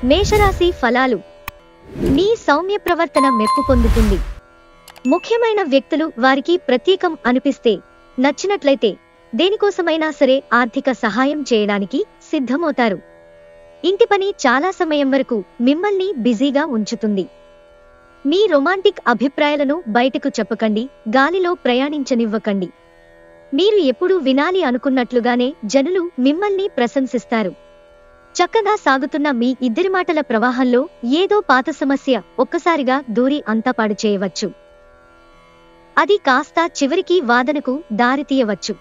మేషరాశి ఫలాలు. మీ సౌమ్య ప్రవర్తన మెప్పు పొందుతుంది. ముఖ్యమైన వ్యక్తులు వారికి ప్రత్యేకం అనిపిస్తే, నచ్చినట్లయితే దేనికోసమైనా సరే ఆర్థిక సహాయం చేయడానికి సిద్ధమవుతారు. ఇంటి పని చాలా సమయం వరకు మిమ్మల్ని బిజీగా ఉంచుతుంది. మీ రొమాంటిక్ అభిప్రాయాలను బయటకు చెప్పకండి, గాలిలో ప్రయాణించనివ్వకండి. మీరు ఎప్పుడూ వినాలి అనుకున్నట్లుగానే జనులు మిమ్మల్ని ప్రశంసిస్తారు. చక్కగా సాగుతున్న మీ ఇద్దరి మాటల ప్రవాహంలో ఏదో పాత సమస్య ఒక్కసారిగా దూరి అంతా పాడు చేయవచ్చు. అది కాస్త చివరికి వాదనకు దారితీయవచ్చు.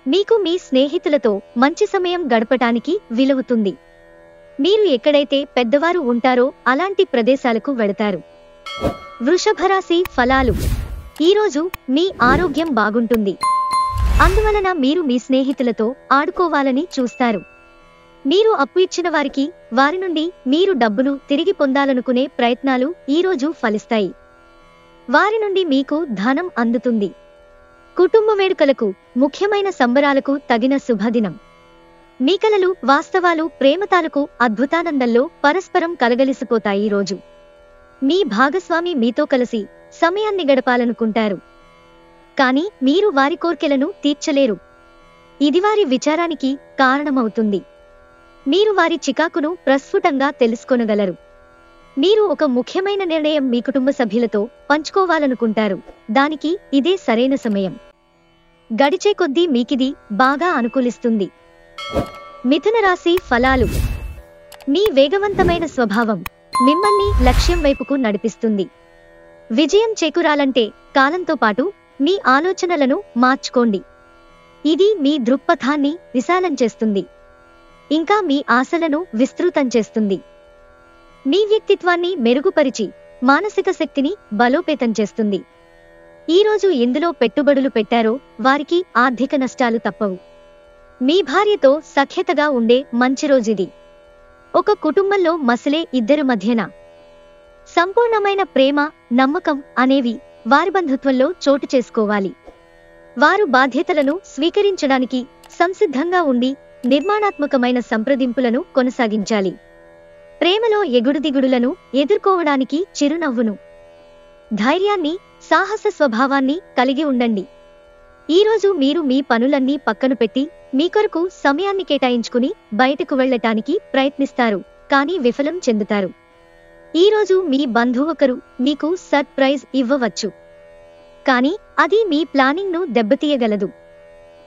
మీకు మీ స్నేహితులతో మంచి సమయం గడపటానికి వీలవుతుంది. మీరు ఎక్కడైతే పెద్దవారు ఉంటారో అలాంటి ప్రదేశాలకు వెళతారు. వృషభరాశి ఫలాలు. ఈరోజు మీ ఆరోగ్యం బాగుంటుంది. అందువలన మీరు మీ స్నేహితులతో ఆడుకోవాలని చూస్తారు. మీరు అప్పు ఇచ్చిన వారికి, వారి నుండి మీరు డబ్బును తిరిగి పొందాలనుకునే ప్రయత్నాలు ఈరోజు ఫలిస్తాయి. వారి నుండి మీకు ధనం అందుతుంది. కుటుంబ వేడుకలకు, ముఖ్యమైన సంబరాలకు తగిన శుభదినం. మీ కలలు, వాస్తవాలు, ప్రేమతాలకు అద్భుతానందంలో పరస్పరం కలగలిసిపోతాయి. ఈరోజు మీ భాగస్వామి మీతో కలిసి సమయాన్ని గడపాలనుకుంటారు. కానీ మీరు వారి కోర్కెలను తీర్చలేరు. ఇది వారి విచారానికి కారణమవుతుంది. మీరు వారి చికాకును ప్రస్ఫుటంగా తెలుసుకొనగలరు. మీరు ఒక ముఖ్యమైన నిర్ణయం మీ కుటుంబ సభ్యులతో పంచుకోవాలనుకుంటారు. దానికి ఇదే సరైన సమయం. గడిచే కొద్దీ మీకిది బాగా అనుకూలిస్తుంది. మిథున రాశి ఫలాలు. మీ వేగవంతమైన స్వభావం మిమ్మల్ని లక్ష్యం వైపుకు నడిపిస్తుంది. విజయం చేకూరాలంటే కాలంతో పాటు మీ ఆలోచనలను మార్చుకోండి. ఇది మీ దృక్పథాన్ని విశాలం చేస్తుంది. ఇంకా మీ ఆశలను విస్తృతం చేస్తుంది. మీ వ్యక్తిత్వాన్ని మెరుగుపరిచి మానసిక శక్తిని బలోపేతం చేస్తుంది. ఈరోజు ఎందులో పెట్టుబడులు పెట్టారో వారికి ఆర్థిక నష్టాలు తప్పవు. మీ భార్యతో సఖ్యతగా ఉండే మంచి రోజుది. ఒక కుటుంబంలో మసలే ఇద్దరి మధ్యన సంపూర్ణమైన ప్రేమ, నమ్మకం అనేవి వారి బంధుత్వంలో చోటు చేసుకోవాలి. వారు బాధ్యతలను స్వీకరించడానికి సంసిద్ధంగా ఉండి నిర్మాణాత్మకమైన సంప్రదింపులను కొనసాగించాలి. ప్రేమలో ఎగుడుదిగుడులను ఎదుర్కోవడానికి చిరునవ్వును, ధైర్యాన్ని, సాహస స్వభావాన్ని కలిగి ఉండండి. ఈరోజు మీరు మీ పనులన్నీ పక్కన పెట్టి మీ కొరకు సమయాన్ని కేటాయించుకుని బయటకు వెళ్లటానికి ప్రయత్నిస్తారు, కానీ విఫలం చెందుతారు. ఈరోజు మీ బంధువు ఒకరు మీకు సర్ప్రైజ్ ఇవ్వవచ్చు, కానీ అది మీ ప్లానింగ్ను దెబ్బతీయగలదు.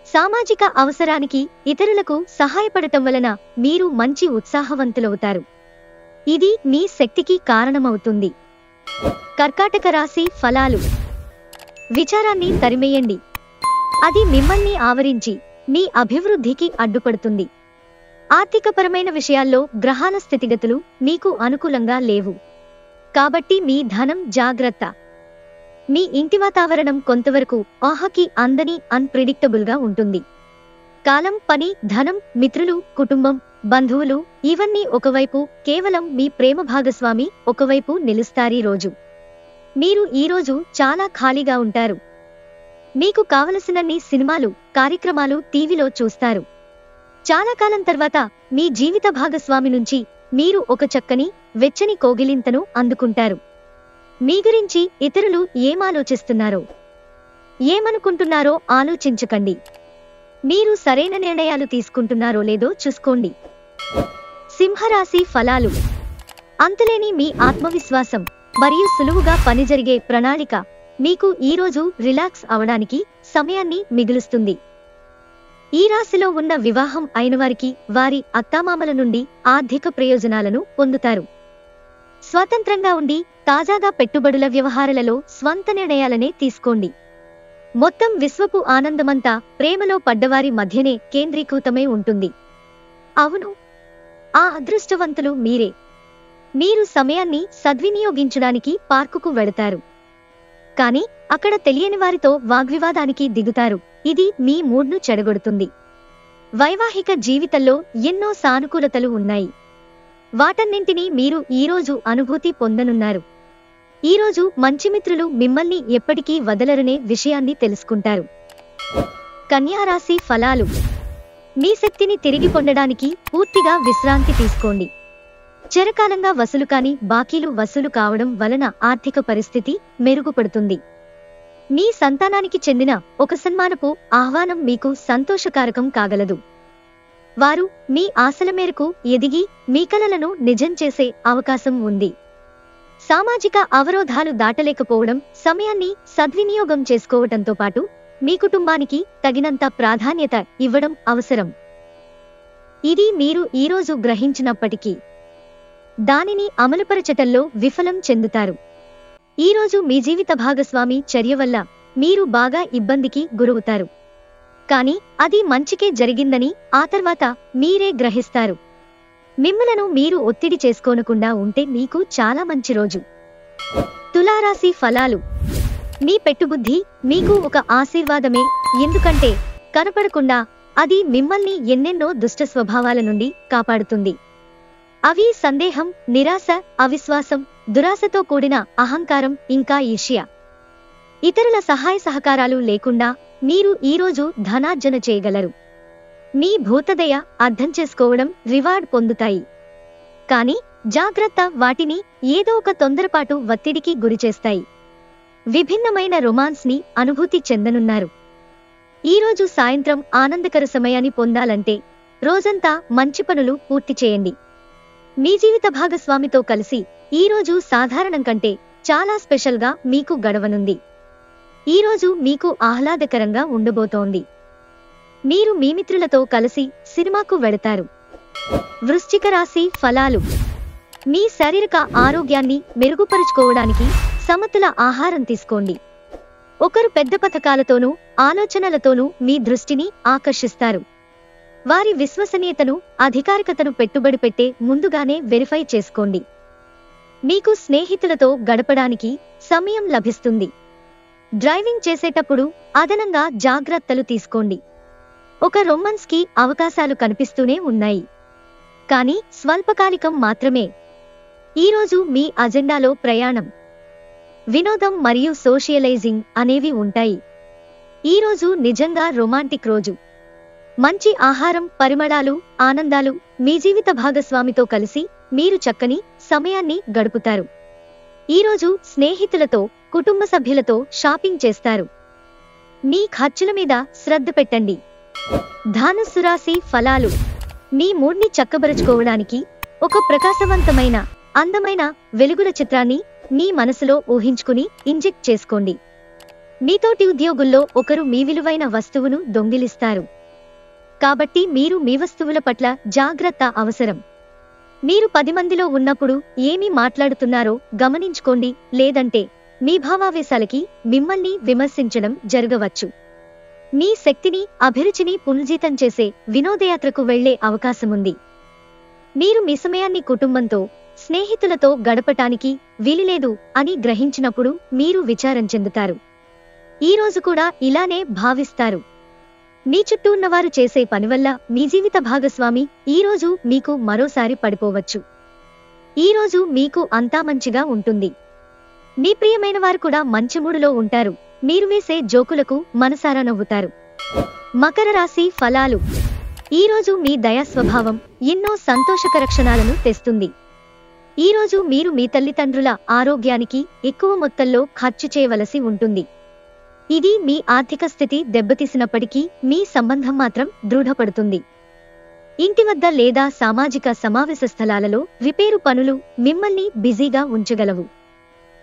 సామాజిక అవసరానికి ఇతరులకు సహాయపడటం వలన మీరు మంచి ఉత్సాహవంతులవుతారు. ఇది మీ శక్తికి కారణమవుతుంది. కర్కాటక రాశి ఫలాలు. విచారాన్ని తరిమేయండి. అది మిమ్మల్ని ఆవరించి మీ అభివృద్ధికి అడ్డుపడుతుంది. ఆర్థికపరమైన విషయాల్లో గ్రహాల స్థితిగతులు మీకు అనుకూలంగా లేవు. కాబట్టి మీ ధనం జాగ్రత్త. మీ ఇంటి వాతావరణం కొంతవరకు ఊహకి అందని అన్ప్రెడిక్టబుల్గా ఉంటుంది. కాలం, పని, ధనం, మిత్రులు, కుటుంబం, బంధువులు ఇవన్నీ ఒకవైపు, కేవలం మీ ప్రేమ భాగస్వామి ఒకవైపు నిలుస్తారీ రోజు. మీరు ఈరోజు చాలా ఖాళీగా ఉంటారు. మీకు కావలసినన్ని సినిమాలు, కార్యక్రమాలు టీవీలో చూస్తారు. చాలా కాలం తర్వాత మీ జీవిత భాగస్వామి నుంచి మీరు ఒక చక్కని, వెచ్చని కోగిలింతను అందుకుంటారు. మీ గురించి ఇతరులు ఏమాలోచిస్తున్నారో, ఏమనుకుంటున్నారో ఆలోచించకండి. మీరు సరైన నిర్ణయాలు తీసుకుంటున్నారో లేదో చూసుకోండి. సింహరాశి ఫలాలు. అంతులేని మీ ఆత్మవిశ్వాసం మరియు సులువుగా పనిజరిగే ప్రణాళిక మీకు ఈరోజు రిలాక్స్ అవడానికి సమయాన్ని మిగులుస్తుంది. ఈ రాశిలో ఉన్న వివాహం అయినవారికి వారి అత్తామామల నుండి ఆర్థిక ప్రయోజనాలను పొందుతారు. స్వతంత్రంగా ఉండి తాజాగా పెట్టుబడుల వ్యవహారాలలో స్వంత నిర్ణయాలనే తీసుకోండి. మొత్తం విశ్వపు ఆనందమంతా ప్రేమలో పడ్డవారి మధ్యనే కేంద్రీకృతమై ఉంటుంది. అవును, ఆ అదృష్టవంతులు మీరే. మీరు సమయాన్ని సద్వినియోగించడానికి పార్కుకు వెళతారు. కానీ అక్కడ తెలియని వారితో వాగ్వివాదానికి దిగుతారు. ఇది మీ మూడ్ను చెడగొడుతుంది. వైవాహిక జీవితంలో ఎన్నో సానుకూలతలు ఉన్నాయి. వాటన్నింటినీ మీరు ఈరోజు అనుభూతి పొందనున్నారు. ఈరోజు మంచి మిత్రులు మిమ్మల్ని ఎప్పటికీ వదలరనే విషయాన్ని తెలుసుకుంటారు. కన్యా రాశి ఫలాలు. మీ శక్తిని తిరిగి పొందడానికి పూర్తిగా విశ్రాంతి తీసుకోండి. చిరకాలంగా వసూలు కాని బాకీలు వసూలు కావడం వలన ఆర్థిక పరిస్థితి మెరుగుపడుతుంది. మీ సంతానానికి చెందిన ఒక సన్మానపు ఆహ్వానం మీకు సంతోషకారకం కాగలదు. వారు మీ ఆశల మేరకు ఎదిగి మీ కలలను నిజం చేసే అవకాశం ఉంది. సామాజిక అవరోధాలు దాటలేకపోవడం, సమయాన్ని సద్వినియోగం చేసుకోవడంతో పాటు మీ కుటుంబానికి తగినంత ప్రాధాన్యత ఇవ్వడం అవసరం. ఇది మీరు ఈరోజు గ్రహించినప్పటికీ దానిని అమలుపరచటంలో విఫలం చెందుతారు. ఈరోజు మీ జీవిత భాగస్వామి చర్య వల్ల మీరు బాగా ఇబ్బందికి గురవుతారు. కానీ అది మంచికే జరిగిందని ఆ తర్వాత మీరే గ్రహిస్తారు. మిమ్మలను మీరు ఒత్తిడి చేసుకోనకుండా ఉంటే మీకు చాలా మంచి రోజు. తులారాశి ఫలాలు. మీ పెట్టుబుద్ధి మీకు ఒక ఆశీర్వాదమే, ఎందుకంటే కనపడకుండా అది మిమ్మల్ని ఎన్నెన్నో దుష్ట స్వభావాల నుండి కాపాడుతుంది. అవి సందేహం, నిరాశ, అవిశ్వాసం, దురాశతో కూడిన అహంకారం, ఇంకా ఈర్ష్య. ఇతరుల సహాయ సహకారాలు లేకుండా మీరు ఈరోజు ధనార్జన చేయగలరు. మీ భూతదయ, అర్థం చేసుకోవడం రివార్డ్ పొందుతాయి. కానీ జాగ్రత్త, వాటిని ఏదో ఒక తొందరపాటు ఒత్తిడికి గురిచేస్తాయి. విభిన్నమైన రొమాన్స్ ని అనుభూతి చెందనున్నారు. ఈరోజు సాయంత్రం ఆనందకర సమయాన్ని పొందాలంటే రోజంతా మంచి పనులు పూర్తి చేయండి. మీ జీవిత భాగస్వామితో కలిసి ఈరోజు సాధారణం కంటే చాలా స్పెషల్గా మీకు గడవనుంది. ఈరోజు మీకు ఆహ్లాదకరంగా ఉండబోతోంది. మీరు మీ మిత్రులతో కలిసి సినిమాకు వెళతారు. వృశ్చిక రాశి ఫలాలు. మీ శారీరక ఆరోగ్యాన్ని మెరుగుపరుచుకోవడానికి సమతుల ఆహారం తీసుకోండి. ఒకరు పెద్ద పథకాలతోనూ ఆలోచనలతోనూ మీ దృష్టిని ఆకర్షిస్తారు. వారి విశ్వసనీయతను, అధికారికతను పెట్టుబడి పెట్టే ముందుగానే వెరిఫై చేసుకోండి. మీకు స్నేహితులతో గడపడానికి సమయం లభిస్తుంది. డ్రైవింగ్ చేసేటప్పుడు అదనంగా జాగ్రత్తలు తీసుకోండి. ఒక రొమాన్స్ కి అవకాశాలు కనిపిస్తూనే ఉన్నాయి, కానీ స్వల్పకాలికం మాత్రమే. ఈరోజు మీ అజెండాలో ప్రయాణం, వినోదం మరియు సోషియలైజింగ్ అనేవి ఉంటాయి. ఈరోజు నిజంగా రొమాంటిక్ రోజు. మంచి ఆహారం, పరిమళాలు, ఆనందాలు. మీ జీవిత భాగస్వామితో కలిసి మీరు చక్కని సమయాన్ని గడుపుతారు. ఈరోజు స్నేహితులతో, కుటుంబ సభ్యులతో షాపింగ్ చేస్తారు. మీ ఖర్చుల మీద శ్రద్ధ పెట్టండి. ధనుస్సు రాశి ఫలాలు. మీ మూడ్ని చక్కబరుచుకోవడానికి ఒక ప్రకాశవంతమైన, అందమైన వెలుగుల చిత్రాన్ని మీ మనసులో ఊహించుకుని ఇంజెక్ట్ చేసుకోండి. మీతోటి ఉద్యోగుల్లో ఒకరు మీ విలువైన వస్తువును దొంగిలిస్తారు. కాబట్టి మీరు మీ వస్తువుల పట్ల జాగ్రత్త అవసరం. మీరు 10 మందిలో ఉన్నప్పుడు ఏమి మాట్లాడుతున్నారో గమనించుకోండి, లేదంటే మీ భావావేశాలకి మిమ్మల్ని విమర్శించడం జరగవచ్చు. మీ శక్తిని, అభిరుచిని పునర్జీతం చేసే వినోదయాత్రకు వెళ్లే అవకాశముంది. మీరు మీ సమయాన్ని కుటుంబంతో, స్నేహితులతో గడపటానికి వీలులేదు అని గ్రహించినప్పుడు మీరు విచారం చెందుతారు. ఈరోజు కూడా ఇలానే భావిస్తారు. మీ చుట్టూ ఉన్నవారు చేసే పనివల్ల మీ జీవిత భాగస్వామి ఈరోజు మీకు మరోసారి పడిపోవచ్చు. ఈరోజు మీకు అంతా మంచిగా ఉంటుంది. మీ ప్రియమైన వారు కూడా మంచి మూడులో ఉంటారు. మీరు వేసే జోకులకు మనసారా నవ్వుతారు. మకర రాశి ఫలాలు. ఈరోజు మీ దయా స్వభావం ఎన్నో సంతోషకర క్షణాలను తెస్తుంది. ఈరోజు మీరు మీ తల్లిదండ్రుల ఆరోగ్యానికి ఎక్కువ మొత్తంలో ఖర్చు చేయవలసి ఉంటుంది. ఇది మీ ఆర్థిక స్థితి దెబ్బతీసినప్పటికీ మీ సంబంధం మాత్రం దృఢపడుతుంది. ఇంటి వద్ద లేదా సామాజిక సమావేశ స్థలాలలో రిపేరు పనులు మిమ్మల్ని బిజీగా ఉంచగలవు.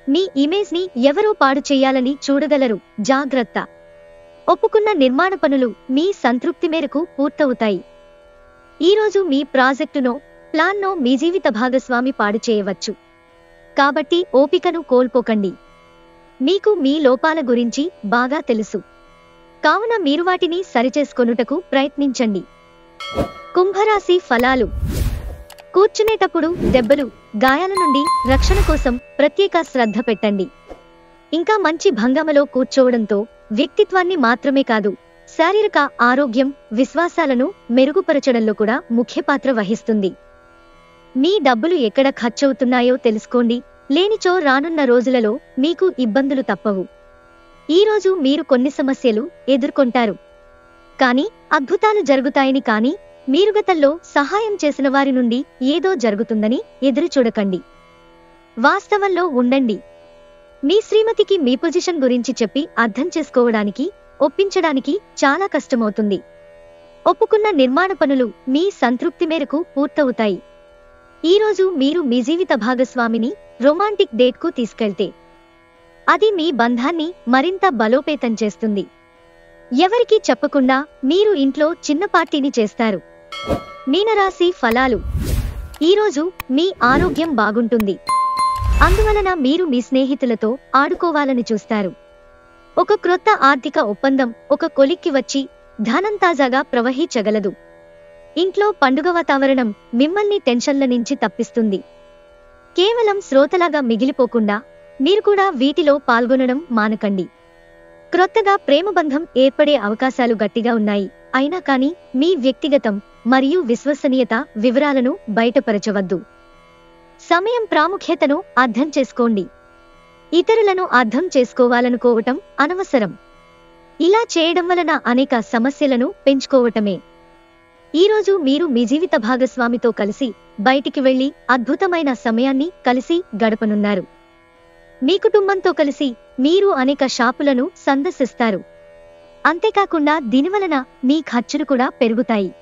మీ ఇమేజ్ ని ఎవరో పాడు చేయాలని చూడగలరు, జాగ్రత్త. ఒప్పుకున్న నిర్మాణ పనులు మీ సంతృప్తి మేరకు పూర్తవుతాయి. ఈరోజు మీ ప్రాజెక్టునో, ప్లాన్నో మీ జీవిత భాగస్వామి పాడు చేయవచ్చు. కాబట్టి ఓపికను కోల్పోకండి. మీకు మీ లోపాల గురించి బాగా తెలుసు, కావున మీరు వాటిని సరిచేసుకొనుటకు ప్రయత్నించండి. కుంభరాశి ఫలాలు. కూర్చునేటప్పుడు దెబ్బలు, గాయాల నుండి రక్షణ కోసం ప్రత్యేక శ్రద్ధ పెట్టండి. ఇంకా మంచి భంగమలో కూర్చోవడంతో వ్యక్తిత్వాన్ని మాత్రమే కాదు, శారీరక ఆరోగ్యం, విశ్వాసాలను మెరుగుపరచడంలో కూడా ముఖ్య పాత్ర వహిస్తుంది. మీ డబ్బులు ఎక్కడ ఖర్చవుతున్నాయో తెలుసుకోండి, లేనిచో రానున్న రోజులలో మీకు ఇబ్బందులు తప్పవు. ఈరోజు మీరు కొన్ని సమస్యలు ఎదుర్కొంటారు. కానీ అద్భుతాలు జరుగుతాయని కానీ మీరు గతంలో సహాయం చేసిన వారి నుండి ఏదో జరుగుతుందని ఎదురుచూడకండి. వాస్తవంలో ఉండండి. మీ శ్రీమతికి మీ పొజిషన్ గురించి చెప్పి అర్థం చేసుకోవడానికి, ఒప్పించడానికి చాలా కష్టమవుతుంది. ఒప్పుకున్న నిర్మాణ పనులు మీ సంతృప్తి మేరకు పూర్తవుతాయి. ఈరోజు మీరు మీ జీవిత భాగస్వామిని రొమాంటిక్ డేట్కు తీసుకెళ్తే అది మీ బంధాన్ని మరింత బలోపేతం చేస్తుంది. ఎవరికీ చెప్పకుండా మీరు ఇంట్లో చిన్న పార్టీని చేస్తారు. మీనరాశి ఫలాలు. ఈరోజు మీ ఆరోగ్యం బాగుంటుంది. అందువలన మీరు మీ స్నేహితులతో ఆడుకోవాలని చూస్తారు. ఒక క్రొత్త ఆర్థిక ఒప్పందం ఒక కొలిక్కి వచ్చి ధనం తాజాగా ప్రవహించగలదు. ఇంట్లో పండుగ వాతావరణం మిమ్మల్ని టెన్షన్ల నుంచి తప్పిస్తుంది. కేవలం శ్రోతలాగా మిగిలిపోకుండా మీరు కూడా వీటిలో పాల్గొనడం మానకండి. క్రొత్తగా ప్రేమబంధం ఏర్పడే అవకాశాలు గట్టిగా ఉన్నాయి. అయినా కానీ మీ వ్యక్తిగతం మరియు విశ్వసనీయత వివరాలను బయటపరచవద్దు. సమయం ప్రాముఖ్యతను అర్థం చేసుకోండి. ఇతరులను అర్థం చేసుకోవాలనుకోవటం అనవసరం. ఇలా చేయడం వలన అనేక సమస్యలను పెంచుకోవటమే. ఈరోజు మీరు మీ జీవిత భాగస్వామితో కలిసి బయటికి వెళ్లి అద్భుతమైన సమయాన్ని కలిసి గడపనున్నారు. మీ కుటుంబంతో కలిసి మీరు అనేక షాపులను సందర్శిస్తారు. అంతేకాకుండా దీనివలన మీ ఖర్చులు కూడా పెరుగుతాయి.